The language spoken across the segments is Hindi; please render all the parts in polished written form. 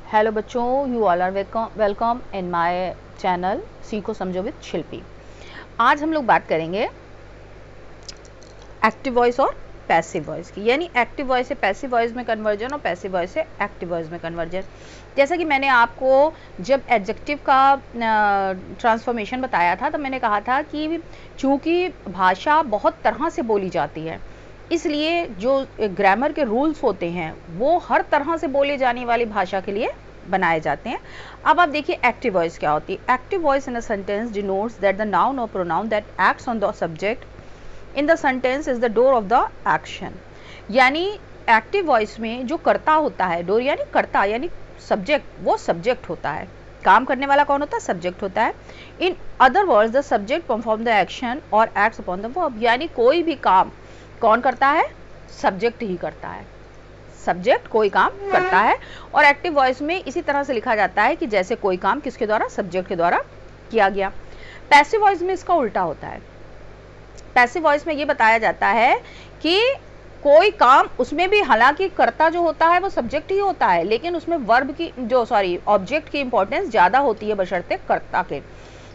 हेलो बच्चों, you all are welcome in my channel सीखो समझो विद शिल्पी। आज हम लोग बात करेंगे एक्टिव वॉइस और पैसिव वॉइस की, यानी एक्टिव वॉइस से पैसिव वॉइस में कन्वर्जन और पैसिव वॉइस से एक्टिव वॉइस में कन्वर्जन। जैसा कि मैंने आपको जब एडजेक्टिव का ट्रांसफॉर्मेशन बताया था तो मैंने कहा था कि चूँकि भाषा बहुत तरह से बोली जाती है, इसलिए जो ग्रामर के रूल्स होते हैं वो हर तरह से बोले जाने वाली भाषा के लिए बनाए जाते हैं। अब आप देखिए एक्टिव वॉइस क्या होती है। Active voice in a sentence denotes that the noun और pronoun that acts on the subject in the sentence is the doer of the action. यानी एक्टिव वॉइस में जो कर्ता होता है, डोर यानी कर्ता यानी सब्जेक्ट, वो सब्जेक्ट होता है। काम करने वाला कौन होता है? सब्जेक्ट होता है। In other words the subject perform the action और एक्ट्स अपॉन द वर्ब। यानी कोई भी काम कौन करता है? सब्जेक्ट ही करता है। सब्जेक्ट कोई काम करता है और एक्टिव वॉइस में इसी तरह से लिखा जाता है कि जैसे कोई काम किसके द्वारा? सब्जेक्ट के द्वारा किया गया। पैसिव वॉइस में इसका उल्टा होता है। पैसिव वॉइस में ये बताया जाता है कि कोई काम, उसमें भी हालांकि कर्ता जो होता है वो सब्जेक्ट ही होता है, लेकिन उसमें वर्ब की ऑब्जेक्ट की इंपॉर्टेंस ज्यादा होती है बशर्ते कर्ता के,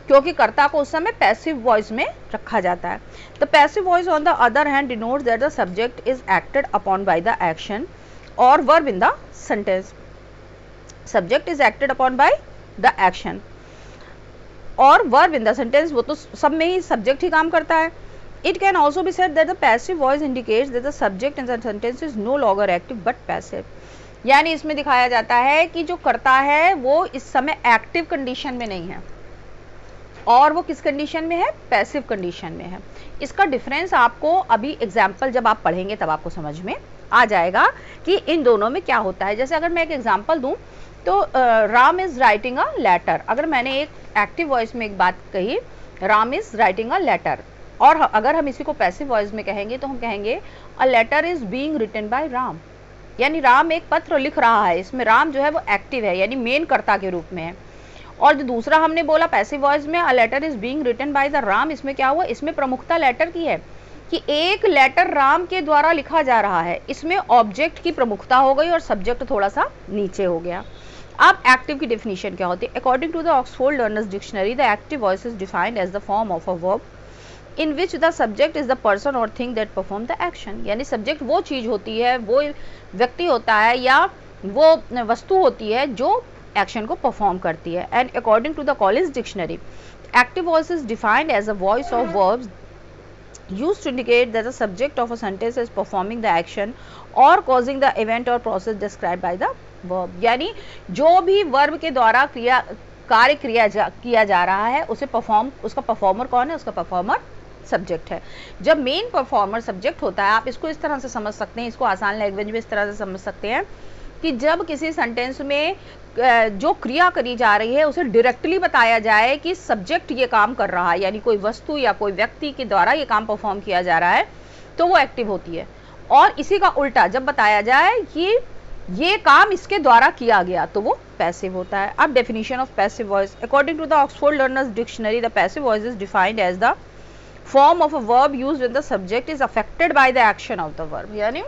क्योंकि कर्ता को उस समय पैसिव वॉइस में रखा जाता है। The passive voice on the other hand denotes that the subject is acted upon by the action और verb in the sentence. Subject is acted upon by the action और वर्ब इन द सेंटेंस, वो तो सब में ही सब्जेक्ट ही काम करता है। It can also be said that the passive voice indicates that the subject in the sentence is no longer active but passive। यानी इसमें दिखाया जाता है कि जो कर्ता है वो इस समय एक्टिव कंडीशन में नहीं है और वो किस कंडीशन में है? पैसिव कंडीशन में है। इसका डिफरेंस आपको अभी एग्जाम्पल जब आप पढ़ेंगे तब आपको समझ में आ जाएगा कि इन दोनों में क्या होता है। जैसे अगर मैं एक एग्जाम्पल दूं तो Ram is writing a letter. अगर मैंने एक एक्टिव वॉइस में एक बात कही, Ram is writing a letter, और अगर हम इसी को पैसिव वॉइस में कहेंगे तो हम कहेंगे a letter is being written by Ram. यानी राम एक पत्र लिख रहा है। इसमें राम जो है वो एक्टिव है, यानी मेन कर्ता के रूप में है। और जो दूसरा हमने बोला पैसिव वॉइस में a letter is being written by the Ram, इसमें क्या हुआ? इसमें प्रमुखता लेटर की है कि एक लेटर राम के द्वारा लिखा जा रहा है। इसमें ऑब्जेक्ट की प्रमुखता हो गई और सब्जेक्ट थोड़ा सा नीचे हो गया। अब एक्टिव की डेफिनेशन क्या होती है? According to the Oxford learner's dictionary, the active voice is defined as the form of a verb in which the subject is the person और thing that perform the action. यानी सब्जेक्ट वो चीज होती है, वो व्यक्ति होता है या वो वस्तु होती है जो एक्शन को परफॉर्म करती है। And according to the Collins dictionary, active voice is defined as a voice of verbs used to indicate that the subject of a sentence is performing the action or causing the event or process described by the verb। यानी जो भी वर्ब के द्वारा कार्य किया जा रहा है उसे उसका परफॉर्मर कौन है? उसका परफॉर्मर सब्जेक्ट है। जब मेन परफॉर्मर सब्जेक्ट होता है, आप इसको इस तरह से समझ सकते हैं, इसको आसान लैंग्वेज में इस तरह से समझ सकते हैं कि जब किसी सेंटेंस में जो क्रिया करी जा रही है उसे डायरेक्टली बताया जाए कि सब्जेक्ट ये काम कर रहा है, यानी कोई वस्तु या कोई व्यक्ति के द्वारा ये काम परफॉर्म किया जा रहा है, तो वो एक्टिव होती है। और इसी का उल्टा जब बताया जाए कि ये काम इसके द्वारा किया गया तो वो पैसिव होता है। अब definition of passive voice, according to the Oxford learner's dictionary, the passive voice is defined as the form of a verb used when the subject is affected by the action of the verb. यानी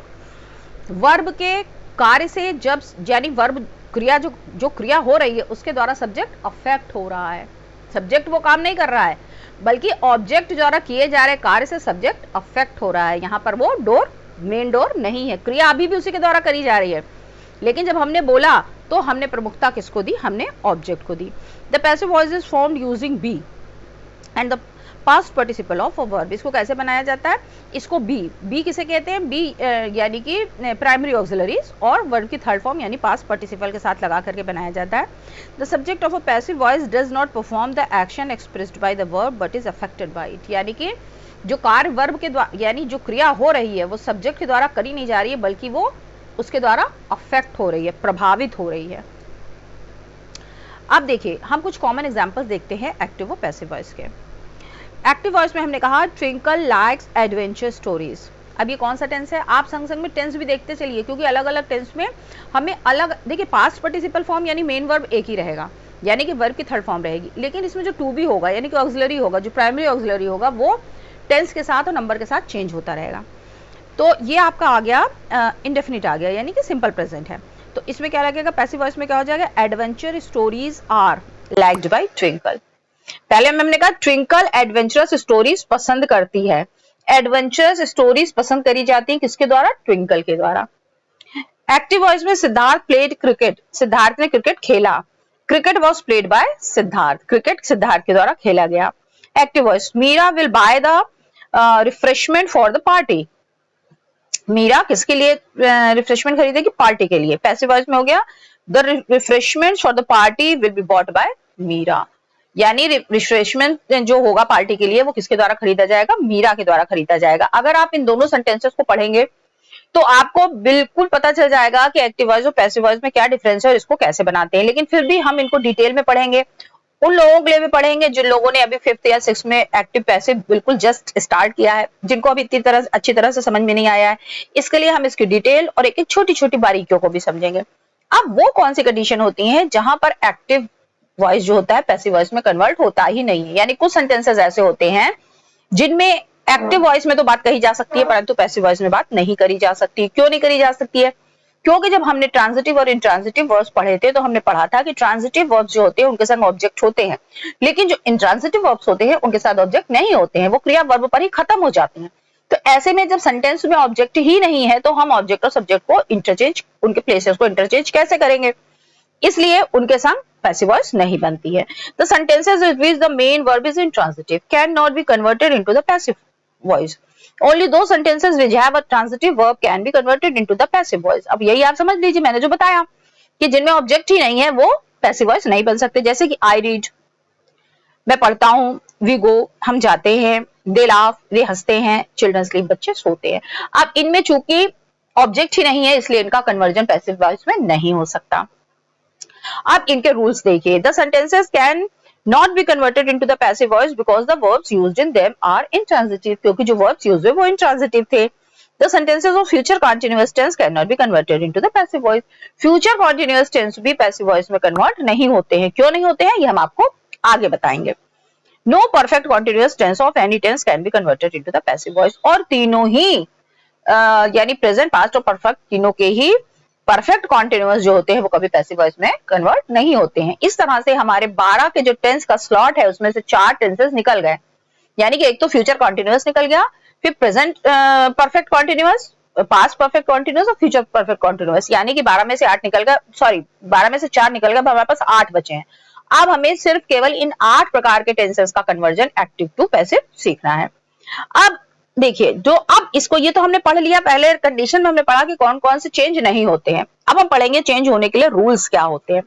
वर्ब के कार्य से जब, यानी वर्ब क्रिया जो क्रिया हो रही है उसके द्वारा सब्जेक्ट अफेक्ट हो रहा है। सब्जेक्ट वो काम नहीं कर रहा है, बल्कि ऑब्जेक्ट द्वारा किए जा रहे कार्य से सब्जेक्ट अफेक्ट हो रहा है। यहाँ पर वो डोर मेन डोर नहीं है, क्रिया अभी भी उसी के द्वारा करी जा रही है, लेकिन जब हमने बोला तो हमने प्रमुखता किसको दी? हमने ऑब्जेक्ट को दी। The passive voice is formed using be and the past participle of a verb. इसको कैसे बनाया जाता है? इसको बी किसे कहते हैं? बी यानी कि प्राइमरी ऑक्सिलरीज और वर्ब की थर्ड फॉर्म यानी पास्ट पार्टिसिपल के साथ लगा करके बनाया जाता है। The subject of a passive voice does not perform the action expressed by the verb but is affected bye it. यानी कि जो कार्य वर्ब के द्वारा, यानी जो क्रिया हो रही है वो सब्जेक्ट के द्वारा करी नहीं जा रही है, बल्कि वो उसके द्वारा अफेक्ट हो रही है, प्रभावित हो रही है। अब देखिए हम कुछ कॉमन एग्जाम्पल्स देखते हैं एक्टिव और पैसिव वॉइस के। एक्टिव वॉइस में हमने कहा ट्विंकल लाइक्स एडवेंचर स्टोरीज। अब ये कौन सा टेंस है? आप संग संग में टेंस भी देखते चलिए, क्योंकि अलग अलग टेंस में हमें अलग, देखिए पास्ट पार्टिसिपल फॉर्म यानी मेन वर्ब एक ही रहेगा, यानी कि वर्ब की थर्ड फॉर्म रहेगी, लेकिन इसमें जो टू बी होगा यानी कि ऑक्सिलरी होगा, जो प्राइमरी ऑक्सिलरी होगा वो टेंस के साथ और नंबर के साथ चेंज होता रहेगा। तो ये आपका आ गया इंडेफिनिट आ गया, यानी कि सिंपल प्रेजेंट है। तो इसमें क्या लगेगा, पैसिव वॉइस में क्या हो जाएगा, adventure stories are liked by Twinkle. पहले हमने कहा ट्विंकल एडवेंचरस स्टोरीज पसंद करती है, एडवेंचरस स्टोरीज पसंद करी जाती है किसके द्वारा, ट्विंकल के द्वारा। एक्टिव वॉइस में सिद्धार्थ प्लेड क्रिकेट, सिद्धार्थ ने क्रिकेट खेला, cricket was played by Siddharth, cricket Siddharth के द्वारा खेला गया। Active voice, Meera will buy the refreshment for the party, Meera किसके लिए रिफ्रेशमेंट खरीदेगी, पार्टी के लिए। पैसिव वॉइस में हो गया the refreshment for the party will be bought by Meera, यानी रिफ्रेशमेंट जो होगा पार्टी के लिए वो किसके द्वारा खरीदा जाएगा, मीरा के द्वारा खरीदा जाएगा। अगर आप इन दोनों सेंटेंसेस को पढ़ेंगे तो आपको बिल्कुल पता चल जाएगा कि एक्टिव वॉइस और पैसिव वॉइस में क्या डिफरेंस है और इसको कैसे बनाते हैं। लेकिन फिर भी हम इनको डिटेल में पढ़ेंगे, उन लोगों के लिए भी पढ़ेंगे जिन लोगों ने अभी 5th या 6th में एक्टिव पैसिव बिल्कुल जस्ट स्टार्ट किया है, जिनको अभी इतनी तरह अच्छी तरह से समझ में नहीं आया है। इसके लिए हम इसकी डिटेल और एक एक छोटी छोटी बारीकियों को भी समझेंगे। अब वो कौन सी कंडीशन होती है जहां पर एक्टिव वॉइस जो होता है पैसिव वॉइस में कन्वर्ट होता ही नहीं है, यानी कुछ सेंटेंसेस ऐसे होते हैं जिनमें एक्टिव वॉइस में तो बात कही जा सकती है परंतु पैसिव वॉइस में बात नहीं करी जा सकती। क्यों नहीं करी जा सकती है, क्योंकि जब हमने ट्रांजिटिव और इंट्रांजिटिव वर्ब्स पढ़े थे तो हमने पढ़ा था कि ट्रांजिटिव वर्ब्स जो होते हैं उनके साथ ऑब्जेक्ट होते हैं, लेकिन जो इंट्रांजिटिव वर्ब्स होते हैं उनके साथ ऑब्जेक्ट नहीं होते हैं, वो क्रिया वर्ब पर ही खत्म हो जाते हैं। तो ऐसे में जब सेंटेंस में ऑब्जेक्ट ही नहीं है तो हम ऑब्जेक्ट और सब्जेक्ट को इंटरचेंज, उनके प्लेसेस को इंटरचेंज कैसे करेंगे, इसलिए उनके साथ पैसिव वॉइस नहीं बनती है। The sentences with which the main verb is intransitive cannot be converted into the passive voice. Only those sentences which have a transitive verb can be converted into the passive voice. अब यही आप समझ लीजिए, मैंने जो बताया कि जिनमें ऑब्जेक्ट ही नहीं है वो पैसिव वॉइस नहीं बन सकते। जैसे कि I read, मैं पढ़ता हूँ, we go, हम जाते हैं, they laugh, वे हंसते हैं, children sleep, बच्चे सोते हैं। अब इनमें चूंकि ऑब्जेक्ट ही नहीं है इसलिए इनका कन्वर्जन पैसिव वॉइस में नहीं हो सकता। अब इनके रूल्स देखिए, the sentences can not be converted into the passive voice because the verbs used in them are intransitive, क्योंकि जो वर्ब्स यूज्ड हुए वो इंट्रांजिटिव थे। The sentences of future continuous tense can not be converted into the passive voice, future continuous tense भी पैसिव वॉइस में कन्वर्ट नहीं होते हैं। क्यों नहीं होते हैं ये हम आपको आगे बताएंगे। No perfect continuous tense of any tense can be converted into the passive voice, और तीनों ही यानी प्रेजेंट, पास्ट और परफेक्ट तीनों के ही परफेक्ट कॉन्टिन्यूअस जो होते हैं वो कभी पैसिव वॉइस में कन्वर्ट नहीं होते हैं। इस तरह से हमारे 12 के जो टेंस का स्लॉट है उसमें से 4 टेंसेस निकल गए, यानी कि एक तो फ्यूचर कॉन्टिन्यूअस निकल गया, फिर present perfect continuous, past perfect continuous और फ्यूचर परफेक्ट कॉन्टिन्यूअस, यानी कि 12 में से 8 निकल गया, सॉरी 12 में से 4 निकल गया, हमारे पास 8 बचे हैं। अब हमें सिर्फ केवल इन 8 प्रकार के टेंसेस का कन्वर्जन एक्टिव टू पैसिव सीखना है। अब देखिए, जो अब इसको, ये तो हमने पढ़ लिया, पहले कंडीशन में हमने पढ़ा कि कौन कौन से चेंज नहीं होते हैं। अब हम पढ़ेंगे चेंज होने के लिए रूल्स क्या होते हैं।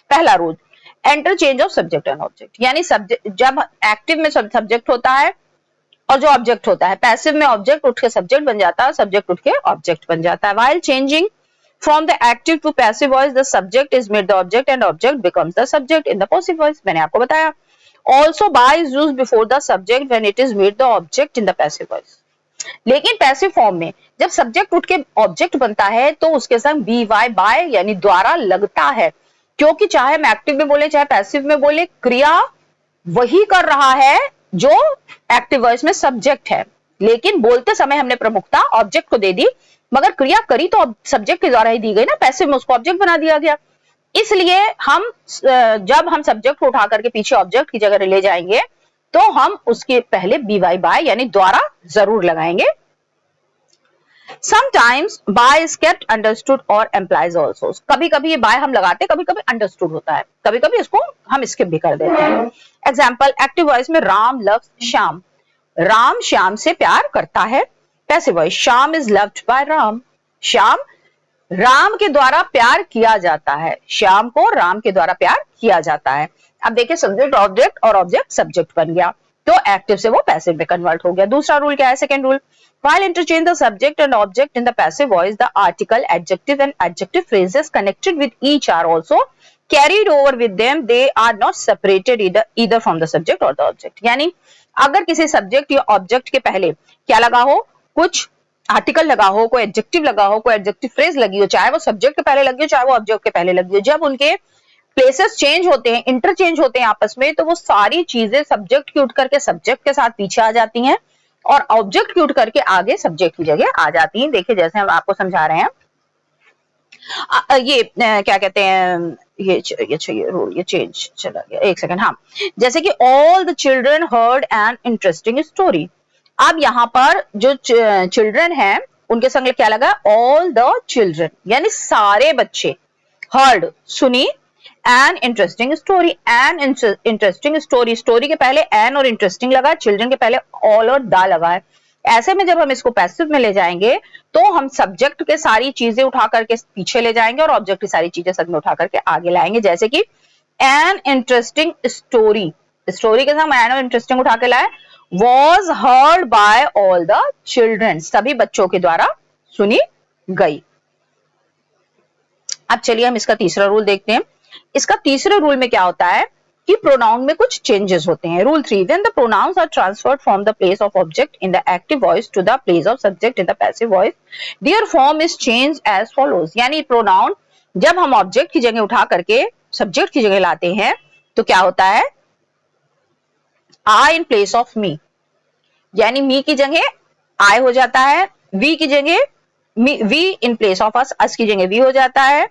पहला rule, enter change of subject and object, यानी जब एक्टिव में सब्जेक्ट होता है और जो ऑब्जेक्ट होता है, पैसिव में ऑब्जेक्ट उठ के सब्जेक्ट बन जाता है, सब्जेक्ट उठ के ऑब्जेक्ट बन जाता है। While changing from the active to passive voice the subject is made the object and object becomes the subject in the passive voice, मैंने आपको बताया। Also by is used before the subject when it is made the object in the passive voice, लेकिन पैसिव फॉर्म में जब सब्जेक्ट उठ के ऑब्जेक्ट बनता है तो उसके संग बी वाई बाय यानी द्वारा लगता है, क्योंकि चाहे हम एक्टिव में बोले चाहे पैसिव में बोले, क्रिया वही कर रहा है जो एक्टिव वॉइस में सब्जेक्ट है, लेकिन बोलते समय हमने प्रमुखता ऑब्जेक्ट को दे दी, मगर क्रिया करी तो सब्जेक्ट के द्वारा ही दी गई ना, पैसिव में उसको ऑब्जेक्ट बना दिया गया। इसलिए हम जब हम सब्जेक्ट को उठा करके पीछे ऑब्जेक्ट की जगह ले जाएंगे तो हम उसके पहले बी वाई बाय यानी द्वारा जरूर लगाएंगे। Sometimes by is kept understood or implies also, कभी कभी ये बाय हम लगाते, कभी कभी अंडरस्टूड होता है, कभी कभी इसको हम स्किप भी कर देते हैं। एग्जाम्पल, एक्टिव वॉइस में राम लव्स श्याम, राम श्याम से प्यार करता है। Passive voice, Shyam is loved by Ram, Shyam Ram के द्वारा प्यार किया जाता है, श्याम को राम के द्वारा प्यार किया जाता है। अब देखिए, सब्जेक्ट ऑब्जेक्ट और ऑब्जेक्ट सब्जेक्ट बन गया, तो एक्टिव से वो पैसिव में कन्वर्ट हो गया। दूसरा रूल क्या है, second rule, while interchange the subject and object in the passive voice, the article, adjective and adjective phrases connected with each are also carried over with them, they are not separated either from the subject or the object। यानी अगर किसी सब्जेक्ट या ऑब्जेक्ट के पहले क्या लगा हो, कुछ आर्टिकल लगा हो, कोई एडजेक्टिव लगा हो, कोई एडजेक्टिव फ्रेज लगी हो, चाहे वो सब्जेक्ट के पहले लगी हो चाहे वो ऑब्जेक्ट के पहले लगी हो, जब उनके प्लेसेस चेंज होते हैं, इंटरचेंज होते हैं आपस में, तो वो सारी चीजें सब्जेक्ट की उठ करके सब्जेक्ट के साथ पीछे आ जाती हैं और ऑब्जेक्ट की उठ करके आगे सब्जेक्ट की जगह आ जाती हैं। देखिए, जैसे हम आपको समझा रहे हैं, ये क्या कहते हैं, ये रूल ये चेंज चला गया, एक सेकंड। हाँ, जैसे कि all the children heard an interesting story. अब यहाँ पर जो चिल्ड्रन हैं उनके संग क्या लगा, ऑल द चिल्ड्रन, यानी सारे बच्चे, हर्ड सुनी, an interesting story, an interesting story, story के पहले एन और इंटरेस्टिंग लगा, चिल्ड्रन के पहले ऑल और द लगा है। ऐसे में जब हम इसको पैसिव में ले जाएंगे तो हम सब्जेक्ट के सारी चीजें उठा करके पीछे ले जाएंगे और ऑब्जेक्ट की सारी चीजें सद में उठा करके आगे लाएंगे। जैसे कि एन इंटरेस्टिंग स्टोरी, स्टोरी के साथ एन और इंटरेस्टिंग उठा के लाए, was heard by all the children, सभी बच्चों के द्वारा सुनी गई। अब चलिए हम इसका तीसरा रूल देखते हैं। इसका तीसरे रूल में क्या होता है कि प्रोनाउन में कुछ चेंजेस होते हैं। Rule 3, when the pronouns are transferred from the place of object in the active voice to the place of subject in the passive voice, their form is change as follows. यानी प्रोनाउन जब हम ऑब्जेक्ट की जगह उठा करके सब्जेक्ट की जगह लाते हैं तो क्या होता है, आई इन प्लेस ऑफ मी, यानी मी की जगह आई हो जाता है, वी की जगह we in place of us की जगह वी हो जाता है,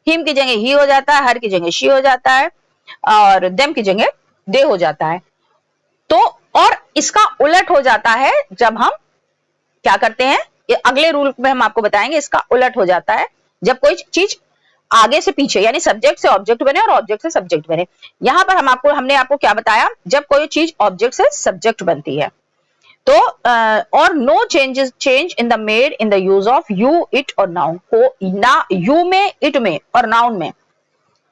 हिम की जगह ही हो जाता है, हर की जगह शी हो जाता है, और देम की जगह दे हो जाता है। तो और इसका उलट हो जाता है जब हम क्या करते हैं, ये अगले रूल में हम आपको बताएंगे, इसका उलट हो जाता है जब कोई चीज आगे से पीछे, यानी सब्जेक्ट से ऑब्जेक्ट बने और ऑब्जेक्ट से सब्जेक्ट बने। यहां पर हमने आपको क्या बताया, जब कोई चीज ऑब्जेक्ट से सब्जेक्ट बनती है तो और no change in the made in the use of you, it और नाउन को, ना यू में, इट में और नाउन में।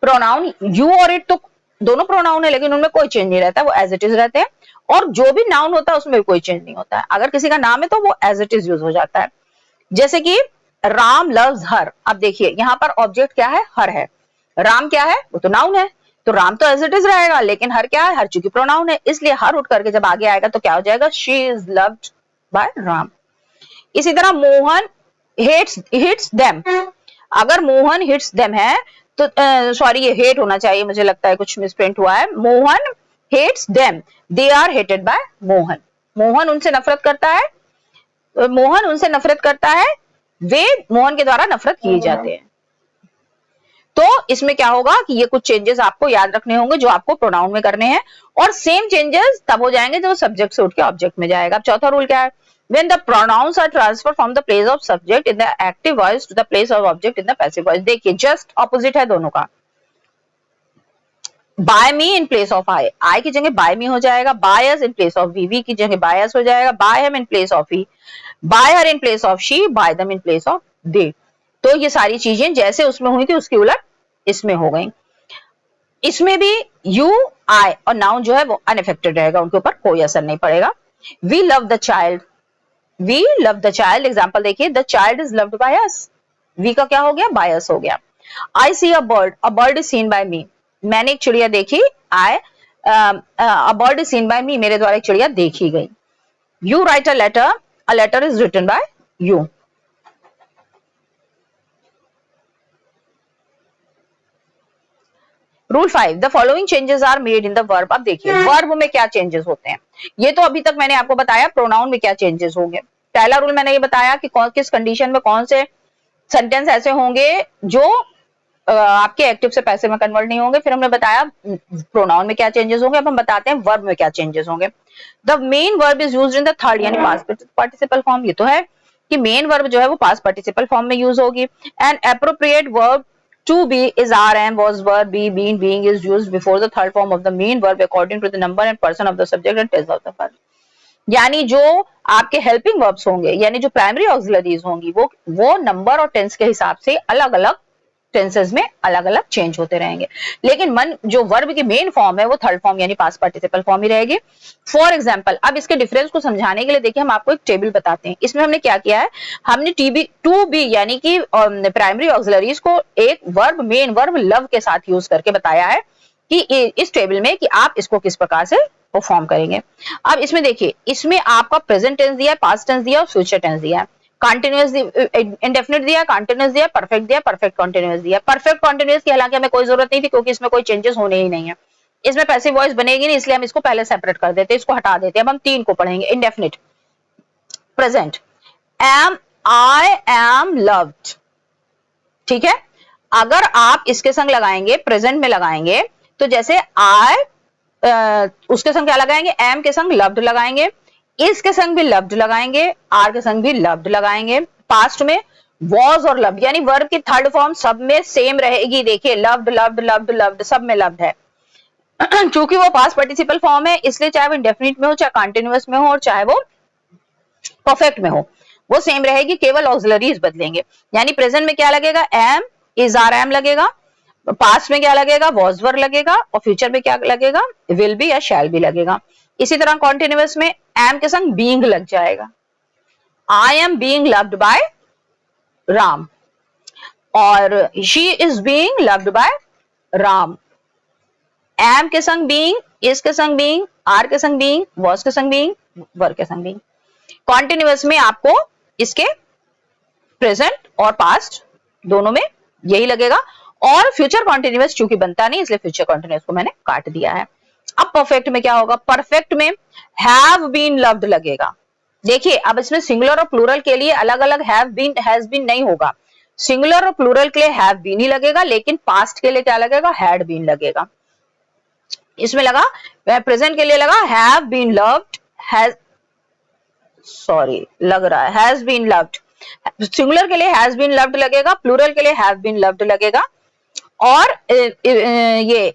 प्रोनाउन यू और इट तो दोनों प्रोनाउन है लेकिन उनमें कोई चेंज नहीं रहता, वो एज इट इज रहते हैं, और जो भी नाउन होता है उसमें कोई चेंज नहीं होता है। अगर किसी का नाम है तो वो एज इट इज यूज हो जाता है। जैसे कि राम लव्स हर, अब देखिए यहाँ पर ऑब्जेक्ट क्या है, हर है, राम क्या है, वो तो नाउन है, तो राम तो एज इट इज रहेगा, लेकिन हर क्या है, हर चूंकि प्रोनाउन है, इसलिए हर उठ करके जब आगे आएगा तो क्या हो जाएगा, she is loved by Ram. इसी तरह मोहन हिट्स देम, अगर मोहन हिट्स देम है तो सॉरी ये हेट होना चाहिए, मुझे लगता है कुछ मिसप्रिंट हुआ है, Mohan hates them, they are hated by Mohan, Mohan उनसे नफरत करता है, मोहन उनसे नफरत करता है, वे मोहन के द्वारा नफरत किए जाते हैं। तो इसमें क्या होगा कि ये कुछ चेंजेस आपको याद रखने होंगे जो आपको प्रोनाउन में करने हैं, और सेम चेंजेस तब हो जाएंगे जब सब्जेक्ट से उठ के ऑब्जेक्ट में जाएगा। अब चौथा रूल क्या है, when the pronouns are transferred from the place of subject in the active voice to the place of object in the passive voice। देखिए जस्ट ऑपोजिट है दोनों का, by me in place of I की जगह by me हो जाएगा, by us in place of we की जगह by us हो जाएगा, by him in place of he, by her in place of she, by them in place of they। तो ये सारी चीजें जैसे उसमें हुई थी उसकी उलट इसमें हो गई। इसमें भी यू, आई और नाउन जो है वो अनइफेक्टेड रहेगा, उनके ऊपर कोई असर नहीं पड़ेगा। We love the child, we love the child, example देखिए, the child is loved by us, we का क्या हो गया, बाय अस हो गया। I see a bird is seen by me, मैंने एक चिड़िया देखी, I a bird is seen by me, मेरे द्वारा एक चिड़िया देखी गई। You write a letter is written by you. Rule 5, the following changes are made in the verb. अब देखिए वर्ब में क्या चेंजेस होते हैं, ये तो अभी तक मैंने आपको बताया प्रोनाउन में क्या चेंजेस होंगे। पहला रूल मैंने ये बताया कि किस कंडीशन में कौन से सेंटेंस ऐसे होंगे जो आपके एक्टिव से पैसिव में कन्वर्ट नहीं होंगे। फिर हमने बताया प्रोनाउन में क्या चेंजेस होंगे। अब हम बताते हैं वर्ब में क्या चेंजेस होंगे। The main verb is used in the third यानी पास्ट पार्टिसिपल फॉर्म। ये तो है कि मेन वर्ब जो है वो पास्ट पार्टिसिपल फॉर्म में यूज होगी। And appropriate verb to be is am, was, were, be, been, being is used before the third form of the main verb according to the number and person of the subject and tense of the verb। यानी जो आपके हेल्पिंग वर्ब्स होंगे यानी जो प्राइमरी ऑक्सिलरीज होंगी वो नंबर और टेंस के हिसाब से अलग अलग टेंसेस में अलग अलग चेंज होते रहेंगे, लेकिन जो वर्ब की मेन फॉर्म है वो थर्ड फॉर्म यानी पास्ट पार्टिसिपल फॉर्म ही रहेगी। फॉर एग्जांपल अब इसके डिफरेंस को समझाने के लिए देखिए हम आपको एक टेबल बताते हैं। इसमें हमने क्या किया है, हमने टू बी यानी कि प्राइमरी ऑक्सिलरीज को एक वर्ब मेन वर्ब लव के साथ यूज करके बताया है कि इस टेबल में कि आप इसको किस प्रकार से परफॉर्म करेंगे। अब इसमें देखिए इसमें आपका प्रेजेंट टेंस दिया है, पास्ट टेंस दिया और फ्यूचर टेंस दिया है, कंटिन्यूअस इंडेफिनिट दिया, कंटिन्यूअस दिया, परफेक्ट दिया, परफेक्ट कंटिन्यूअस दिया। परफेक्ट कंटिन्यूअस की हालांकि हमें कोई जरूरत नहीं थी क्योंकि इसमें कोई चेंजेस होने ही नहीं है, इसमें पैसिव वॉइस बनेगी नहीं, इसलिए हम इसको पहले सेपरेट कर देते हैं, इसको हटा देते हैं। अब हम 3 को पढ़ेंगे। Indefinite present, I am loved, ठीक है। अगर आप इसके संग लगाएंगे, प्रेजेंट में लगाएंगे, तो जैसे आई उसके संग क्या लगाएंगे, एम के संग लव्ड लगाएंगे, इसके संग भी लव्ड लगाएंगे, आर के संग भी लव्ड लगाएंगे। पास्ट में वॉज और लव्ड यानी वर्ब की थर्ड फॉर्म सब में सेम रहेगी। देखिए लव्ड लव्ड लव्ड लव्ड सब में लव्ड है। चूंकि वो पास्ट पार्टिसिपल फॉर्म है इसलिए चाहे वो इंडेफिनिट में हो, चाहे कंटिन्यूअस में हो और चाहे वो परफेक्ट में हो, वो सेम रहेगी, केवल ऑक्सिलरीज बदलेंगे। यानी प्रेजेंट में क्या लगेगा, एम इज आर एम लगेगा, पास्ट में क्या लगेगा, वॉज वर लगेगा, और फ्यूचर में क्या लगेगा, विल बी या शैल बी लगेगा। इसी तरह कॉन्टिन्यूअस में एम के संग बीइंग लग जाएगा, I am being loved by Ram, और she is being loved by Ram. Am के संग बीइंग, इज के संग बीइंग, आर के संग बीइंग, वॉज के संग बीइंग, वर के संग बीइंग। कॉन्टिन्यूअस में आपको इसके प्रेजेंट और पास्ट दोनों में यही लगेगा, और फ्यूचर कॉन्टिन्यूअस चूंकि बनता नहीं इसलिए फ्यूचर कॉन्टिन्यूअस को मैंने काट दिया है। अब परफेक्ट में क्या होगा, परफेक्ट में हैव बीन लव्ड लगेगा। देखिए अब इसमें सिंगुलर और प्लूरल के लिए अलग अलग हैव बीन हैज बीन नहीं होगा, सिंगुलर और प्लूरल के लिए हैव बीन ही लगेगा, लेकिन पास्ट के लिए क्या लगेगा, हैड बीन लगेगा। इसमें लगा प्रेजेंट के लिए लगा have been loved, has sorry लग रहा है हैज बीन लव्ड, सिंगुलर के लिए हैज बीन लव्ड लगेगा, प्लूरल के लिए हैव बीन लव्ड लगेगा, और ये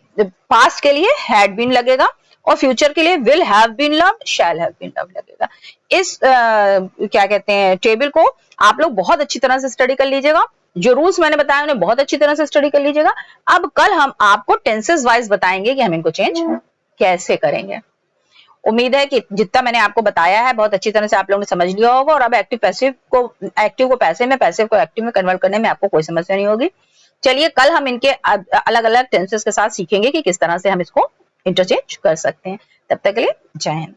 पास्ट के लिए हैड बीन लगेगा, और फ्यूचर के लिए will have been loved, shall have been loved लगेगा। इस क्या कहते हैं टेबल को आप लोग बहुत अच्छी तरह से स्टडी कर लीजिएगा, जो रूल्स मैंने बताया उन्हें बहुत अच्छी तरह से स्टडी कर लीजिएगा। अब कल हम आपको टेंसेस वाइज बताएंगे कि हम इनको चेंज कैसे करेंगे। उम्मीद है कि जितना मैंने आपको बताया है बहुत अच्छी तरह से आप लोगों ने समझ लिया होगा, और अब एक्टिव को पैसिव में, पैसिव को एक्टिव में कन्वर्ट करने में आपको कोई समस्या नहीं होगी। चलिए कल हम इनके अलग अलग टेंसेस के साथ सीखेंगे कि किस तरह से हम इसको इंटरचेंज कर सकते हैं। तब तक के लिए जय हिंद।